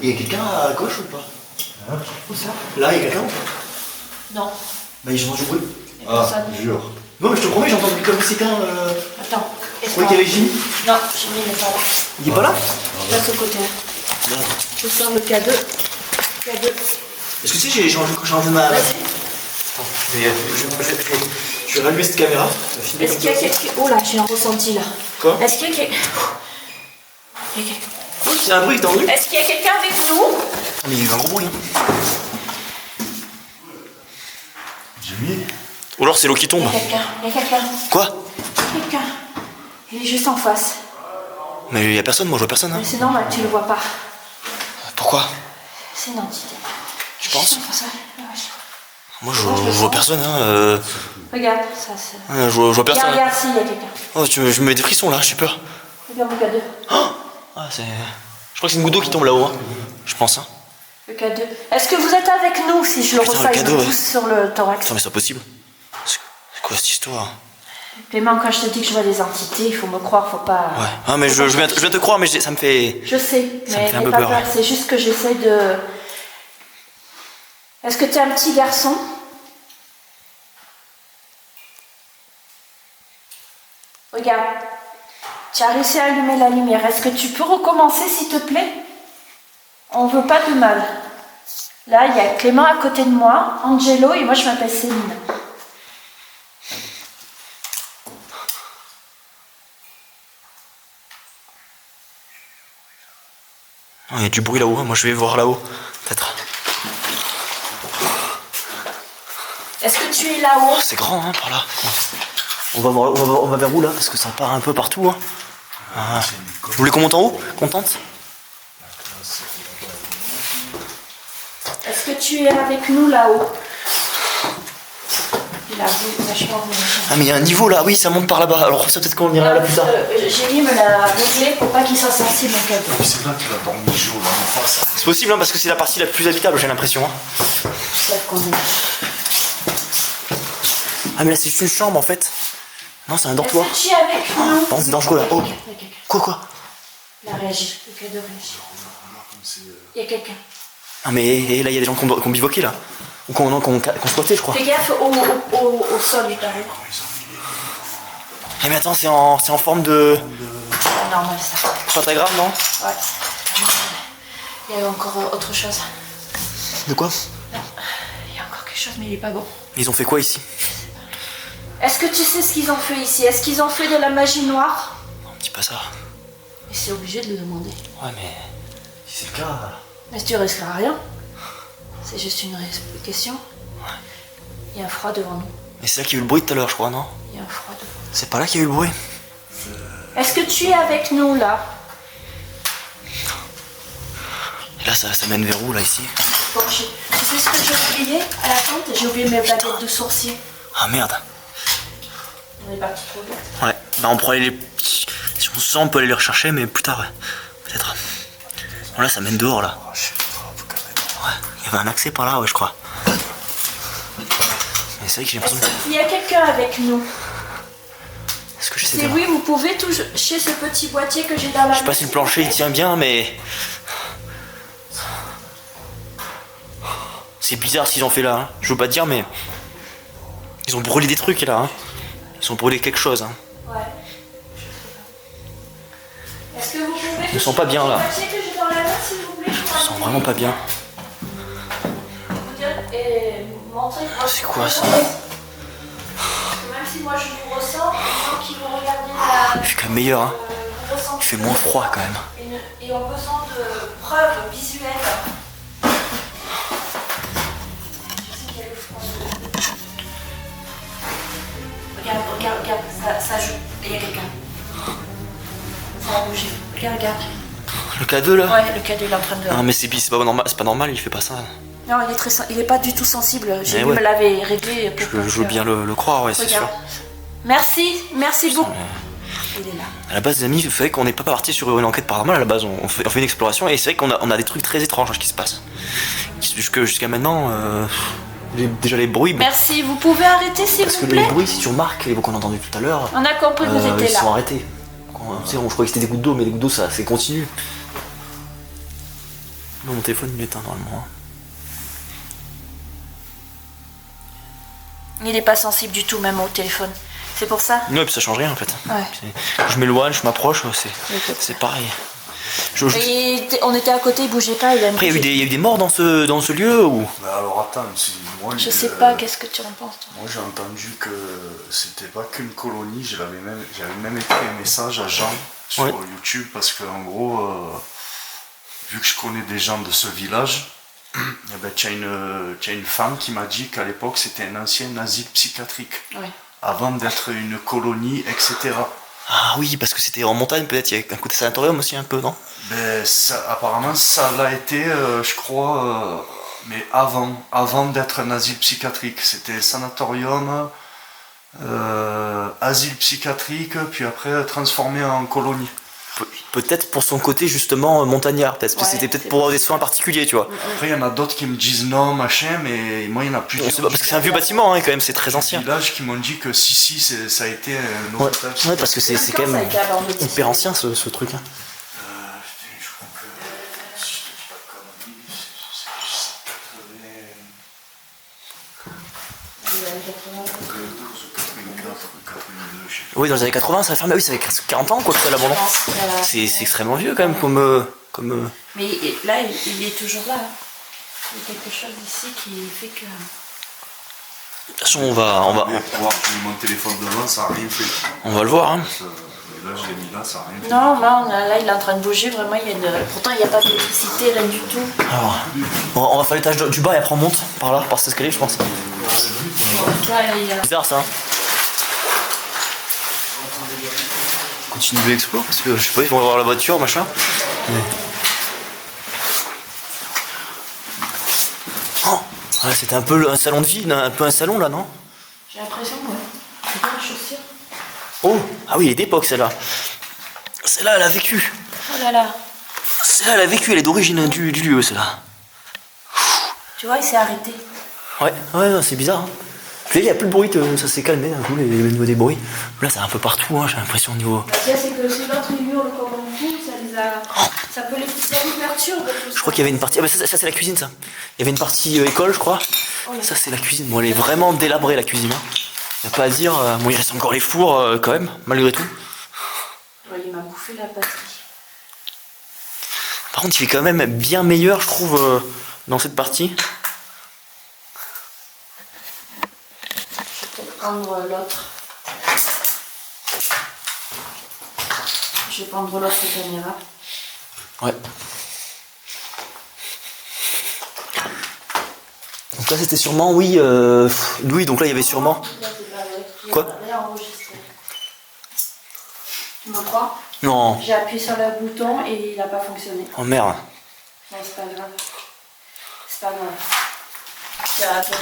Il y a quelqu'un à gauche ou pas? Où ça? Là, il y a quelqu'un ou pas? Non. Bah, j'ai entendu du bruit. Il y a personne. Jure. Non, mais je te promets, j'ai entendu comme si quelqu'un. Attends. Oui, qu'il y avait Jimmy. Non, Jimmy n'est pas là. Il est pas là? Je passe au côté. Merde. Je sors le K2. K2. Est-ce que tu sais, j'ai changé ma. Vas-y. Attends, je vais rallumer cette caméra. Est-ce qu'il y a quelqu'un... Oh là, j'ai un ressenti là. Quoi? Est-ce qu'il y a quelqu'un... Oui, c'est un bruit, t'as entendu? Est-ce qu'il y a quelqu'un avec nous? Ah, mais il y a eu un gros bruit. Hein. Jimmy? Ou alors c'est l'eau qui Il tombe. y a quelqu'un. Il y a quelqu'un. Quoi? Quelqu'un. Il est juste en face. Mais il y a personne, moi je vois personne. Hein. Mais c'est normal, tu le vois pas. Pourquoi? C'est une entité. Tu penses? Juste en face, ouais. Moi je vois personne. Hein. Regarde, ça c'est... Je vois personne. Regarde, si, il y a quelqu'un. Oh, je me mets des frissons là, j'ai peur. Regarde le K2. Oh ah, c'est... Je crois que c'est une goutte d'eau qui tombe là-haut. Hein. Je pense. Hein. Le K2. Est-ce que vous êtes avec nous si je le Putain, reçois le et cadeau, je pousse sur le thorax? Attends, mais c'est pas possible. C'est quoi cette histoire? Clément, quand je te dis que je vois des entités, il faut me croire, faut pas... Ouais. Ah, mais je viens te croire, mais ça me fait... Je sais, Ça me mais fait un n'aie peu pas peur, peur, ouais. c'est juste que j'essaie de... Est-ce que tu es un petit garçon? Regarde, tu as réussi à allumer la lumière. Est-ce que tu peux recommencer, s'il te plaît? On veut pas de mal. Là, il y a Clément à côté de moi, Angelo, et moi je m'appelle Céline. Oh, il y a du bruit là-haut, moi je vais voir là-haut. Peut-être. Est-ce que tu es là-haut? C'est grand, hein, par là. On va vers où là? Parce que ça part un peu partout. Hein. Ah. Vous voulez qu'on monte en haut? Contente? Est-ce que tu es avec nous là-haut? Là, vachement bien. Ah, mais il y a un niveau là, oui, ça monte par là-bas. Alors ça peut-être qu'on ira là plus tard. Génie me l'a réglé pour pas qu'il soit sensible en cadeau. C'est là qu'il a dormi jour dans mon face. C'est possible, hein, parce que c'est la partie la plus habitable, j'ai l'impression. Hein. Peut-être qu'on est... Ah, mais là c'est juste une chambre en fait. Non, c'est un dortoir. Est-ce que tu es avec nous? Non, c'est dangereux là. Oh, quoi? Il a réagi, le cadeau réagit. Il y a quelqu'un. Ah, mais et là il y a des gens qui ont bivouaqué là. Ou qu'on squattait, je crois. Fais gaffe au sol du tarot. Eh, mais attends, c'est en forme de. C'est normal ça. Pentagramme, non? Ouais. Il y a encore autre chose. De quoi? Non. Il y a encore quelque chose, mais il est pas bon. Ils ont fait quoi ici? Est-ce que tu sais ce qu'ils ont fait ici? Est-ce qu'ils ont fait de la magie noire? Non, dis pas ça. Mais c'est obligé de le demander. Ouais, mais. Si c'est le cas. Mais tu risqueras rien. C'est juste une question. Ouais. Il y a un froid devant nous. Mais c'est là qu'il y a eu le bruit tout à l'heure, je crois, non? Il y a un froid devant nous. C'est pas là qu'il y a eu le bruit? Est-ce que tu es avec nous là? Et là, ça mène vers où là ici? Bon, tu sais ce que j'ai oublié à la tente? J'ai oublié mes baguettes de sourcier. Ah merde. On est parti trop vite. Ouais, bah on pourrait aller les. Si on se sent, on peut aller les rechercher, mais plus tard, ouais. Peut-être. Bon, là, ça mène dehors là. Ouais, il y avait un accès par là, ouais, je crois. Mais c'est vrai que j'ai l'impression que. Il y a quelqu'un avec nous. Est-ce que je sais C'est pas? oui, vous pouvez toucher ce petit boîtier que j'ai dans la main. Je sais pas si le plancher il tient bien, mais. C'est bizarre ce qu'ils ont fait là, hein. Je veux pas te dire, mais. Ils ont brûlé des trucs là, hein. Ils ont brûlé quelque chose, hein. Ouais. Est-ce que vous pouvez Ils ne sont pas bien, là. le boîtier que j'ai dans la main, s'il vous plaît? Ils sont vraiment pas bien. Vous dire et montrer. C'est quoi ça? Même si moi je vous ressens, les gens qui vont regarder la. Il fait quand même meilleur, hein. vous ressentez Il fait moins froid quand même. et ont besoin de preuves visuelles. Je sais qu'il y a le froid. Regarde, ça joue. Il y a quelqu'un. Ça a bougé. Regarde. Le K2 là? Ouais, le cadeau il est en train de. Ah, mais c'est pas normal, il fait pas ça. Non, il est pas du tout sensible. J'ai ouais. me l'avait réglé. Je veux bien le croire, ouais, c'est Regarde. sûr. Merci beaucoup. Il est là. À la base, les amis, c'est vrai qu'on n'est pas parti sur une enquête paranormale. À la base, on fait une exploration et c'est vrai qu'on a des trucs très étranges qui se passent. Jusqu'à maintenant, déjà les bruits. Merci, vous pouvez arrêter s'il Parce vous que plaît? les bruits, si tu remarques, les voix qu'on a entendues tout à l'heure, On a compris que vous étiez ils là. sont arrêtés. Tu sais, je croyais que c'était des gouttes d'eau, mais les gouttes d'eau, ça c'est continu. Non, mon téléphone il est éteint normalement. Il est pas sensible du tout, même au téléphone. C'est pour ça. Ouais, puis ça change rien en fait. Ouais. Je m'éloigne, je m'approche, c'est pareil. Et on était à côté, il bougeait pas. Après, il y a eu des morts dans ce lieu ou... Bah alors attends, moi... Je sais pas, qu'est-ce que tu en penses toi? Moi j'ai entendu que c'était pas qu'une colonie, j'avais même écrit un message à Jean sur YouTube parce que en gros, vu que je connais des gens de ce village, eh ben, tu as une femme qui m'a dit qu'à l'époque c'était un ancien asile psychiatrique. Ouais. Avant d'être une colonie, etc. Ah oui, parce que c'était en montagne peut-être, il y a un côté sanatorium aussi un peu, non? Ben, apparemment ça l'a été, je crois, mais avant d'être un asile psychiatrique. C'était sanatorium, asile psychiatrique, puis après transformé en colonie. Peut-être pour son côté justement montagnard, parce que Ouais, c'était peut-être c'est pour des possible. soins particuliers, tu vois. Après il y en a d'autres qui me disent non, machin, mais moi il y en a plusieurs. C'est pas parce que c'est un vieux bâtiment hein, quand même, c'est très ancien. Village qui m'ont dit que si, ça a été un Ouais, hôpital. ouais, parce que c'est quand Ça a même été abandonné. hyper ancien ce truc. Hein. Putain, je crois que si je te dis pas de conneries, c'est 84 ou 82, je sais pas. Oui, dans les années 80, ça a fermé. Oui, ça fait 40 ans quoi que ça l'abandon. C'est extrêmement vieux quand même comme. Mais là, il est toujours là. Il y a quelque chose ici qui fait que... De toute façon, on va Mais voir que mon téléphone devant, ça a rien fait. on va le voir. Hein. Mais là, je l'ai mis là, ça a rien fait. Non, là, il est en train de bouger. Vraiment, pourtant, il n'y a pas d'électricité, rien du tout. Alors, on va faire l'étage du bas et après on monte par là, par cet escalier, je pense. Là, il y a... Bizarre ça. Continue de l'explo parce que je sais pas, ils vont avoir la voiture, machin. Oh, ouais, c'était un peu un salon de vie, un peu un salon là, non? J'ai l'impression, ouais. C'est pas les chaussures. Oh, ah oui, elle est d'époque celle-là. Celle-là, elle a vécu. Oh là là. Celle-là, elle a vécu, elle est d'origine du lieu, celle-là. Tu vois, il s'est arrêté. Ouais, non, c'est bizarre. Hein. Il n'y a plus de bruit, ça s'est calmé d'un coup, le niveau des bruits. Là, c'est un peu partout, hein, j'ai l'impression au niveau. La pièce, c'est que si l'autre il hurle comme un fou, ça les a. Ça peut les ça les perturbe tout ça. Je crois qu'il y avait une partie. Ah bah ça c'est la cuisine ça. Il y avait une partie école je crois. Ça c'est la cuisine. Bon elle est vraiment délabrée la cuisine. Hein. Y a pas à dire. Bon il reste encore les fours quand même, malgré tout. Ouais, il m'a bouffé la batterie. Par contre il est quand même bien meilleur je trouve dans cette partie. Je vais peut-être prendre l'autre. Je vais prendre l'autre caméra. Ouais. Donc là c'était sûrement oui donc là il y avait sûrement. Quoi? Tu me crois? Non. J'ai appuyé sur le bouton et il n'a pas fonctionné. Oh merde. Non, c'est pas grave. C'est pas grave. C'est à toi,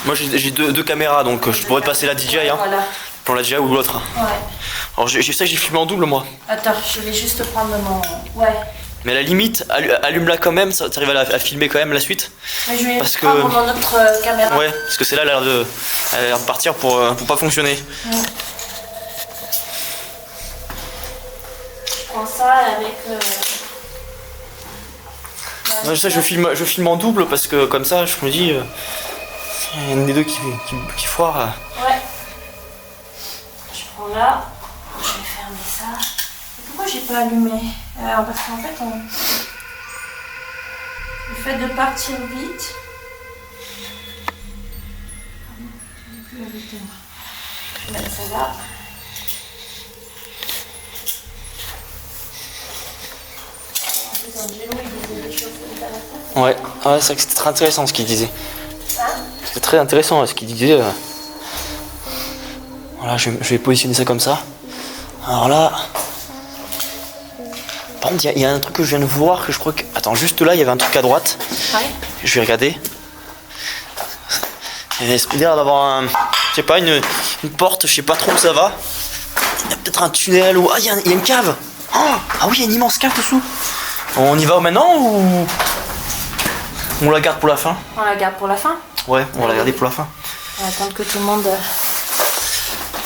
Moi j'ai deux caméras donc je pourrais te passer la DJI hein. Voilà. Pour la DJI ou l'autre. Ouais. Alors j'ai filmé en double moi. Attends, je vais juste prendre mon... Ouais. Mais à la limite, allume-la quand même, ça t'arrives à filmer quand même la suite. Mais je vais Parce prendre que- mon autre caméra. Ouais, parce que celle-là elle a l'air de partir pour pas fonctionner. Je prends ça avec... Ouais, ça, je filme en double parce que comme ça, je me dis, il y en a des deux qui foire. Ouais. Je prends là. Je vais fermer ça. Et pourquoi j'ai pas allumé? Parce qu'en fait, le fait de partir vite... Je vais mettre ça là. Ouais, c'est vrai que c'était très intéressant ce qu'il disait. C'était très intéressant ce qu'il disait. Voilà, je vais positionner ça comme ça. Alors là. Par contre, il y a un truc que je viens de voir que je crois que. Attends, juste là, il y avait un truc à droite. Ouais. Je vais regarder. Il y a l'air d'avoir un. Je sais pas, une porte, je sais pas trop où ça va. Il y a peut-être un tunnel ou. Ah, il y a une cave! Ah oui, il y a une immense cave dessous! On y va maintenant ou. On la garde pour la fin? On la garde pour la fin. Ouais, on va la garder pour la fin. On va attendre que tout le monde...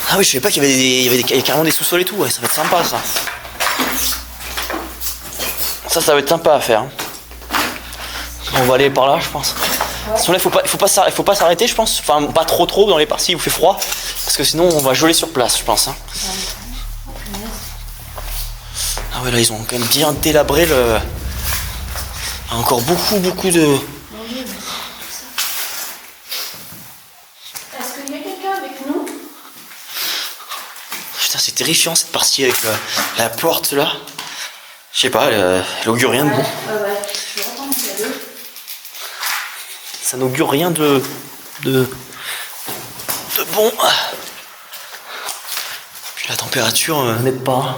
Ah oui, je savais pas qu'il y avait carrément des sous-sols et tout, ouais, ça va être sympa ça. Ça va être sympa à faire. Hein. On va aller par là, je pense. Sinon, là, il faut pas s'arrêter, je pense. Enfin, pas trop dans les parties où il fait froid. Parce que sinon, on va geler sur place, je pense. Hein. Ah ouais, là, ils ont quand même bien délabré le... Il y a encore beaucoup de... Est-ce qu'il y a quelqu'un avec nous? Putain, c'est terrifiant cette partie avec la porte là. Je sais pas, elle augure rien de bon. Ouais. Je vais retourner chez eux. Ça n'augure rien de bon. Puis la température n'aide pas.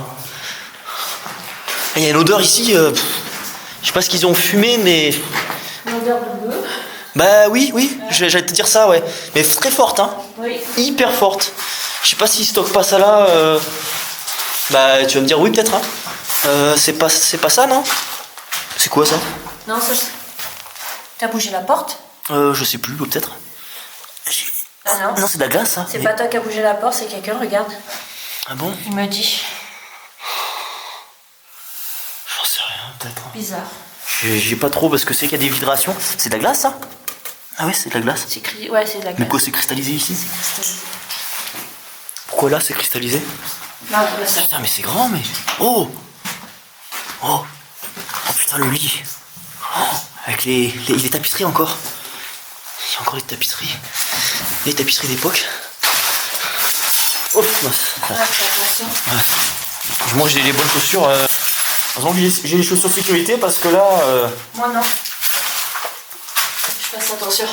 Il y a une odeur ici. Je sais pas ce qu'ils ont fumé, mais. Une odeur de bœuf. Bah oui, j'allais te dire ça, ouais. Mais très forte, hein. Oui. Hyper forte. Je sais pas s'ils stockent pas ça là. Bah tu vas me dire oui peut-être, hein. C'est pas ça, non? C'est quoi ça? Non, ça. T'as bougé la porte? Je sais plus, peut-être. Ah non. Non, c'est de la glace, ça. C'est pas toi qui as bougé la porte, c'est quelqu'un, regarde. Ah bon? Il me dit. J'en sais rien, peut-être. Bizarre. J'ai pas trop parce que c'est qu'il y a des vibrations. C'est de la glace, ça? Ah ouais, c'est de la glace. Ouais, c'est de la glace. Mais quoi, c'est cristallisé ici? Pourquoi là, c'est cristallisé? Non, je sais. Putain, mais c'est grand, mais... Oh putain, le lit. Oh, avec les tapisseries encore. Il y a encore des tapisseries. Les tapisseries d'époque. Oh, mince. Ouais, fais attention. Ouais. Moi, j'ai les bonnes chaussures. Heureusement que j'ai les chaussures de sécurité parce que là... Moi, non. Je fasse attention.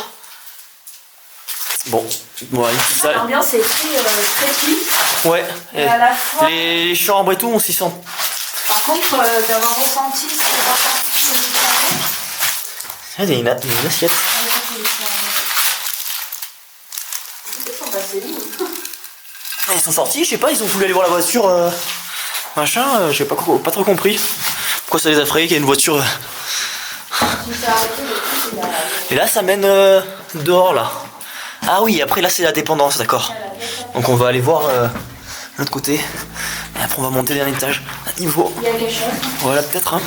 Bon, ouais, ça... L'ambiance est très clean. Ouais. Et à la fois... Les chambres et tout, on s'y sent. Par contre, d'avoir ressenti ce que j'ai ressenti sur le carré. Ah, il y a une assiette. Ils sont passés où? Ils sont sortis, je sais pas, ils ont voulu aller voir la voiture, machin, j'ai pas trop compris. Pourquoi ça les a frayés qu'il y a une voiture. Et là, ça mène dehors, là. Ah oui, après, là, c'est la dépendance, d'accord. Donc, on va aller voir l'autre côté. Et après, on va monter d'un étage. À niveau. Il y a quelque chose. Voilà, peut-être, hein.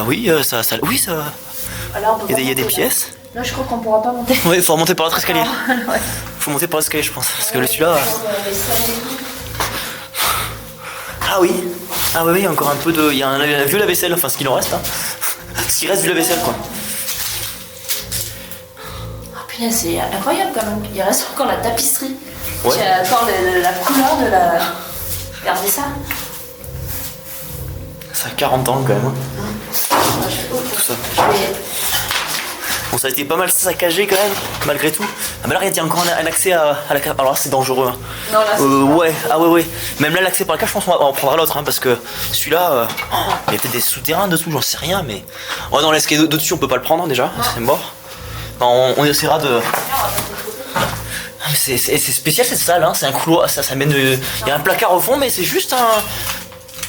Oui, ça. Oui, ça. Alors, Il y a des pièces. Là, je crois qu'on pourra pas monter. Oui, il faut remonter par l'autre escalier. Ouais. Faut monter par l'escalier, je pense. Parce que celui-là. Ah oui, il y a encore un peu de. Il y a un vieux lave-vaisselle, enfin ce qu'il en reste. Hein. Ce qui reste du lave-vaisselle, quoi. Oh putain, c'est incroyable quand même. Il reste encore la tapisserie. Ouais. Tu as encore la couleur de la. Regardez ça. Ça a 40 ans quand même. Hein. Tout ça. Bon, ça a été pas mal saccagé quand même, malgré tout. Ah, mais là, il y a encore un accès à la cave. Alors là, c'est dangereux. Hein. Non, là, c'est ouais, ah ouais. Même là, l'accès par la cave, je pense qu'on prendra l'autre, hein, parce que celui-là, il y a peut-être des souterrains dessous, j'en sais rien, mais. Oh non, l'escalier de dessus, on peut pas le prendre déjà, c'est mort. Non, on essaiera de. Ah, mais c'est spécial cette salle, hein. C'est un couloir, ça mène. Il y a un placard au fond, mais c'est juste un.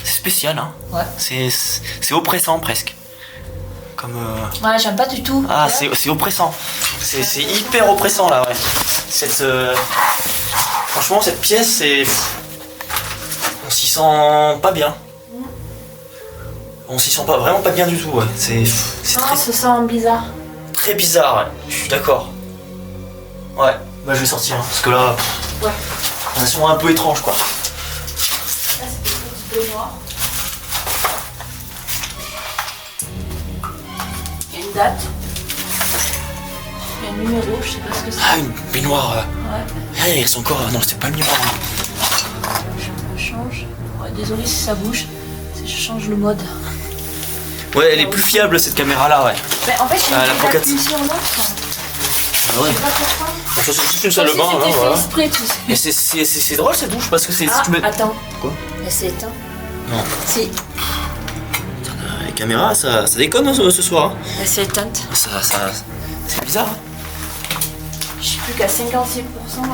C'est spécial, hein. Ouais. C'est oppressant presque. Comme Ouais, j'aime pas du tout. Ah, c'est oppressant. C'est hyper oppressant là, ouais. Franchement, cette pièce, c'est. On s'y sent pas bien. On s'y sent vraiment pas bien du tout, ouais. C'est Non, ça sent bizarre. très bizarre, ouais. Je suis d'accord. Ouais, bah je vais sortir, hein, parce que là. Ouais. On sont un peu étrange, quoi. Là, c'est des petits bleus noirs. Il y a une date. Il y a un numéro, je sais pas ce que c'est. Ah, une baignoire. Ouais. Ah, il reste encore. Non, c'était pas le miroir. Je change. Ouais, désolé si ça bouge. Je change le mode. Ouais, elle est plus fiable cette caméra là, ouais. Mais en fait, la j'ai pocket. appuyé sur l'autre. Ah ouais. Je sais pas pourquoi. Bon, ça, c'est juste une salle de bain, hein, C'était fait voilà. exprès, tu sais. Mais c'est drôle cette douche parce que c'est. Ah, si tu mets... attends. Quoi? Mais c'est éteint. Non. Si. Les caméras, ça déconne hein, ce soir. Hein. Mais c'est éteinte. C'est bizarre. Hein. Je suis plus qu'à 56%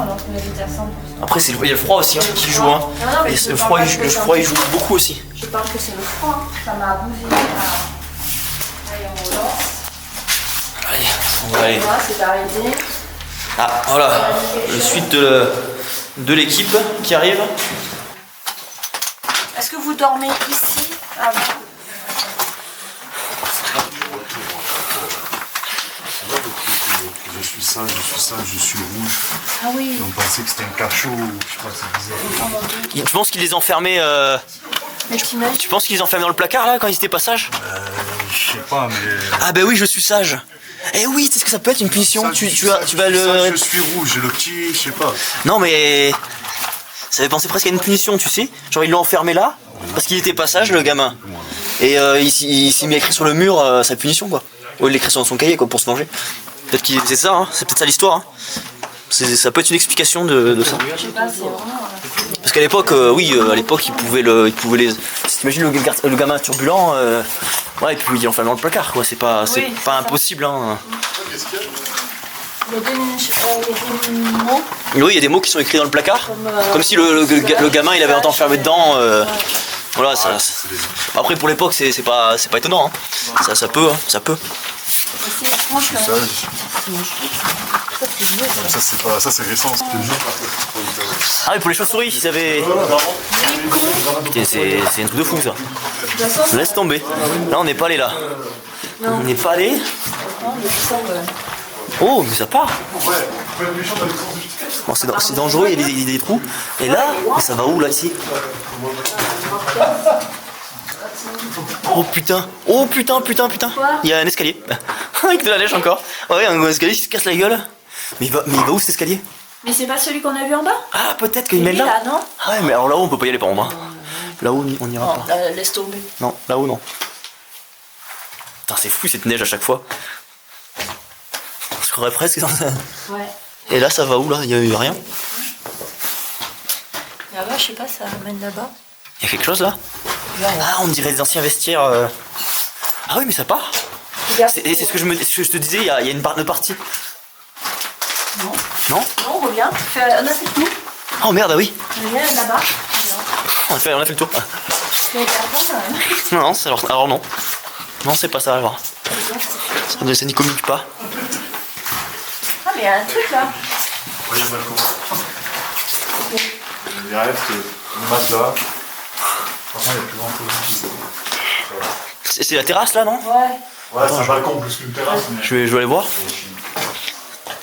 alors que j'étais à 100%. Après, il y a le froid aussi hein, qui joue. Hein. Non, mais Et je le parle froid, pas il, de le ça. froid, il joue beaucoup aussi. Je parle que c'est le froid. Ça m'a bougé. Allez, on relance. Allez, on va aller. Voilà, c'est arrêté. Ah, voilà. Le suite de l'équipe qui arrive. Est-ce que vous dormez ici avant? Je suis sage, je suis rouge. Ah oui. On pensait que c'était un cachot, je sais pas, c'est bizarre. Tu penses qu'ils les enfermaient Mais t'imagines? Tu penses qu'ils les enfermaient dans le placard là quand ils étaient pas sages? Je sais pas, mais. Ah bah oui, je suis sage. Eh oui, c'est ce que ça peut être une punition. Ça, Tu je suis vas sage, le. je suis rouge, le petit, je sais pas. Non mais ça fait penser presque à une punition, tu sais. Genre ils l'ont enfermé là parce qu'il était pas sage le gamin. Et il s'est mis à écrire sur le mur sa punition quoi. Ou il l'écrit sur son cahier quoi pour se venger. Peut-être qu'il c'est ça, hein. C'est peut-être ça l'histoire. Hein. Ça peut être une explication de ça. Je sais pas, c'est vraiment. Parce qu'à l'époque, oui, à l'époque, ils pouvaient les. Si t'imagines le gamin turbulent, ouais, et puis il enferme dans le placard, quoi. C'est pas ça. impossible, hein. Il y a des mots. Oui, il y a des mots qui sont écrits dans le placard, Comme, comme si le gamin il avait été enfermé dedans. Voilà, ça. Après pour l'époque, c'est pas étonnant, hein. Ça peut, hein, ça peut. C'est étrange. Je suis sage. Ça c'est récent, c'était juste. Ah oui, pour les chauves-souris, ils avaient. Putain, c'est un truc de fou ça. De toute façon, Laisse tomber. Là, on n'est pas allé là. On n'est pas allé. Oh, mais ça part. Bon, c'est dangereux, il y a des trous. Et là, mais ça va où là ici? Oh putain, putain. Quoi? Il y a un escalier. Avec de la neige encore. Ouais, un escalier qui se casse la gueule. Mais il va où cet escalier? mais c'est pas celui qu'on a vu en bas? Ah, peut-être qu'il met Lui, là. là, non? Ah ouais, mais alors là-haut, on peut pas y aller par en bas. Là-haut, on n'ira pas. Laisse tomber. Non, là-haut, non. Putain, c'est fou cette neige à chaque fois. Je croirais presque dans un... Ouais. Et là, ça va où là? Il y a rien? Là-bas, je sais pas, ça amène là-bas. Il y a quelque chose là? Ah, on dirait des anciens vestiaires. Ah oui, mais ça part. Regarde. C'est ce que je te disais, il y a une partie. Non. Non? Non, on revient. On a fait le tour. Oh merde, ah oui. On revient là-bas. On a fait le tour. Je vais être à fond, quand même. Non, alors non. Non, c'est pas ça alors. Ça n'y communique pas. Ah, mais il y a un truc là. Il y a le balcon. Il reste une masse là. Franchement, il n'y a plus grand chose. C'est la terrasse là, non? Ouais. Ouais, c'est un balcon plus qu'une terrasse. Mais... Je vais aller voir.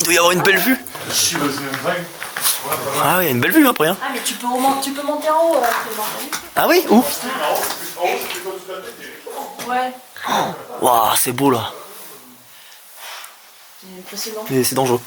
Il doit y avoir une belle vue. Si, vas-y, vague. Ah oui, il y a une belle vue après. Hein. Ah, mais tu peux monter en haut. Clément. Ah oui? Où? Ouais. Waouh, c'est beau là. C'est impressionnant. Mais c'est dangereux.